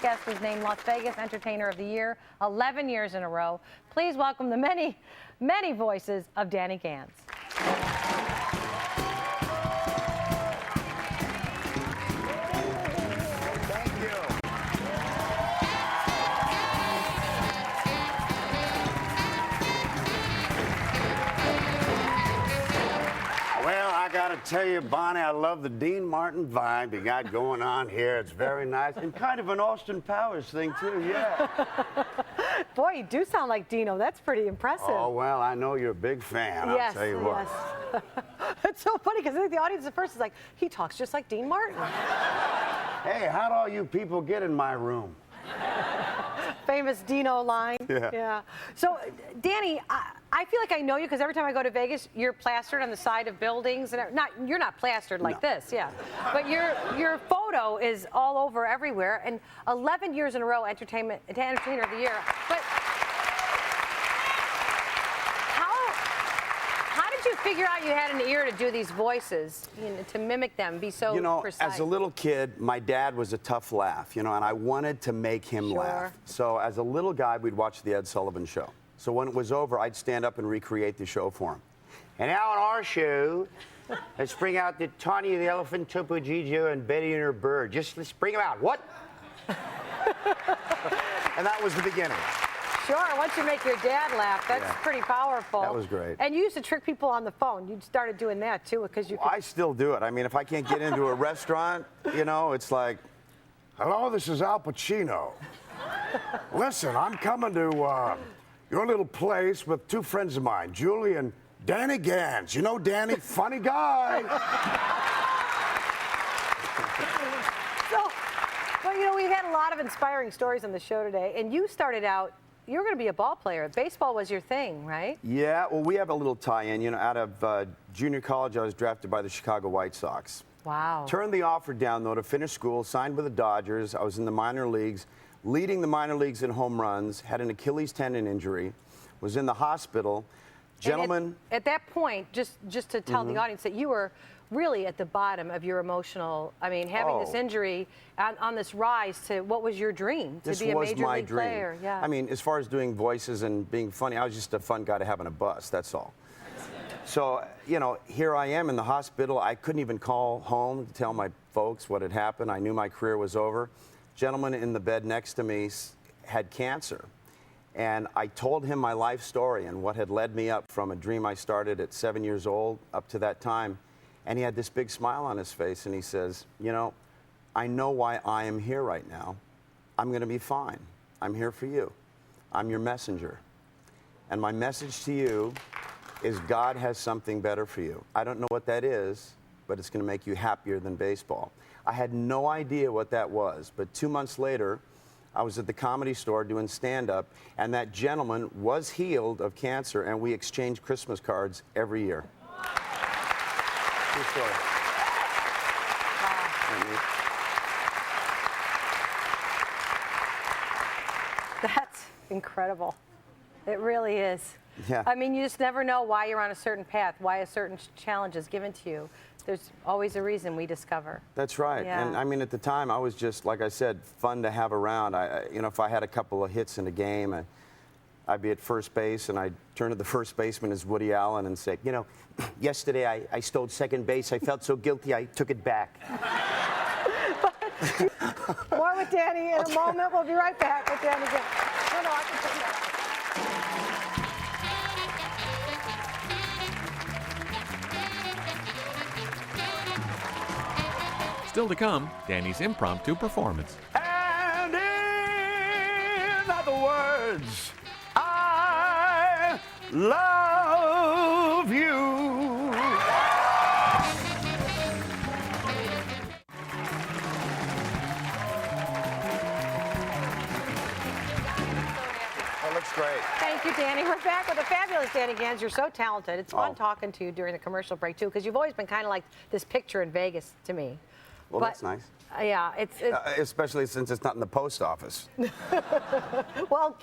next guest was named Las Vegas Entertainer of the Year 11 years in a row. Please welcome the many, many voices of Danny Gans. I gotta tell you, Bonnie, I love the Dean Martin vibe you got going on here. It's very nice and kind of an Austin Powers thing too, yeah. Boy, you do sound like Dino. That's pretty impressive. Oh, well, I know you're a big fan. Yes, I'll tell you what. Yes. It's so funny because I think the audience at first is like, he talks just like Dean Martin. Hey, how'd all you people get in my room? Famous Dino line. Yeah. So, Danny, I feel like I know you because every time I go to Vegas, you're plastered on the side of buildings, and you're not plastered like this, yeah. But your photo is all over everywhere, and 11 years in a row, Entertainer of the Year. But how did you figure out you had an ear to do these voices, to mimic them, be so precise? As a little kid, my dad was a tough laugh, and I wanted to make him laugh. So as a little guy, we'd watch the Ed Sullivan Show. So when it was over, I'd stand up and recreate the show for him. And now in our show, let's bring out the Tawny the elephant, Topo Gigio, and Betty and her bird. Let's bring them out. What? And that was the beginning. Sure, once you make your dad laugh, that's pretty powerful. That was great. And you used to trick people on the phone. You started doing that, too, because you could... I still do it. I mean, if I can't get into a restaurant, it's like, hello, this is Al Pacino. Listen, I'm coming to your little place with two friends of mine, Julie and Danny Gans. You know Danny? Funny guy. Well, we've had a lot of inspiring stories on the show today, and you started out, you were going to be a ball player. Baseball was your thing, right? Yeah, well, we have a little tie-in. Out of junior college, I was drafted by the Chicago White Sox. Wow. Turned the offer down, though, to finish school, signed with the Dodgers. I was in the minor leagues, leading the minor leagues in home runs, had an Achilles tendon injury, was in the hospital. Gentlemen. At that point, just to tell the audience that you were really at the bottom of your emotional, having this injury on this rise to what was your dream? To be a major league player. Yeah. I mean, as far as doing voices and being funny, I was just a fun guy to have on a bus, that's all. So, here I am in the hospital. I couldn't even call home to tell my folks what had happened. I knew my career was over. Gentleman in the bed next to me had cancer. And I told him my life story and what had led me up from a dream I started at 7 years old up to that time. And he had this big smile on his face, and he says, I know why I am here right now. I'm going to be fine. I'm here for you. I'm your messenger. And my message to you is God has something better for you. I don't know what that is, but it's going to make you happier than baseball. I had no idea what that was, but 2 months later, I was at the Comedy Store doing stand-up, and that gentleman was healed of cancer, and we exchanged Christmas cards every year. True story. That's incredible. It really is. Yeah. I mean, you just never know why you're on a certain path, why a certain challenge is given to you. There's always a reason, we discover. That's right. Yeah. And I mean, at the time, I was just, like I said, fun to have around. If I had a couple of hits in a game, I'd be at first base, and I'd turn to the first baseman as Woody Allen and say, yesterday I stole second base. I felt so guilty, I took it back. More with Danny in a moment. We'll be right back with Danny again. No, I can take that. Still to come, Danny's impromptu performance. And in other words, I love you. That looks great. Thank you, Danny. We're back with a fabulous Danny Gans. You're so talented. It's fun talking to you during the commercial break, too, because you've always been kind of like this picture in Vegas to me. Well, that's nice. Yeah, it's especially since it's not in the post office. Well,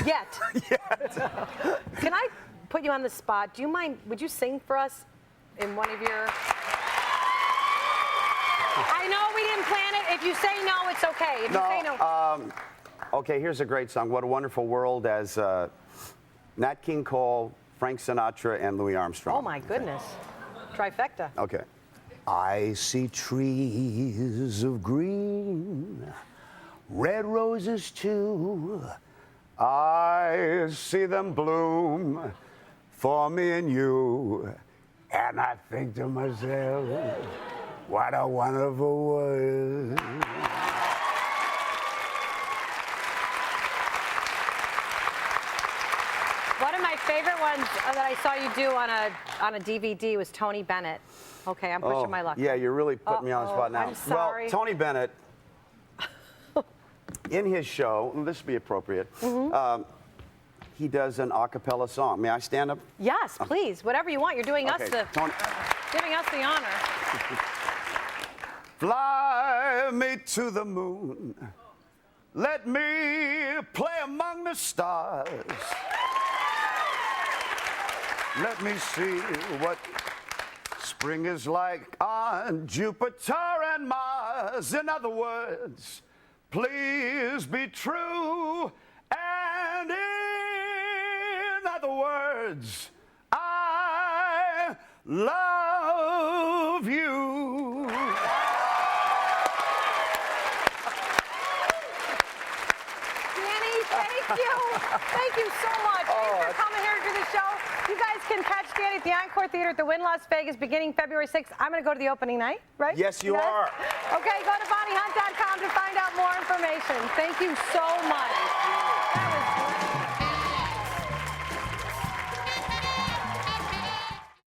yet. Can I put you on the spot? Do you mind? Would you sing for us in one of your? I know we didn't plan it. if you say no, it's okay. If you say no. Okay, here's a great song. What a Wonderful World, as Nat King Cole, Frank Sinatra, and Louis Armstrong. Oh my goodness. Trifecta. Okay. I see trees of green, red roses too. I see them bloom for me and you. And I think to myself, what a wonderful world. One of my favorite ones that I saw you do on a DVD was Tony Bennett. Okay, I'm pushing my luck. Yeah, you're really putting me on the spot now. I'm sorry. Well, Tony Bennett, in his show, this would be appropriate, he does an a cappella song. May I stand up? Yes, please. Whatever you want. You're doing us giving us the honor. Fly me to the moon. Let me play among the stars. Let me see what spring is like on Jupiter and Mars. In other words, please be true. And in other words, I love you. Danny, thank you. Thank you so much. Thanks for coming here to the show. You guys can catch Danny at the Encore Theater at the Wynn Las Vegas beginning February 6th. I'm going to go to the opening night, right? Yes, you are. Okay, go to BonnieHunt.com to find out more information. Thank you so much.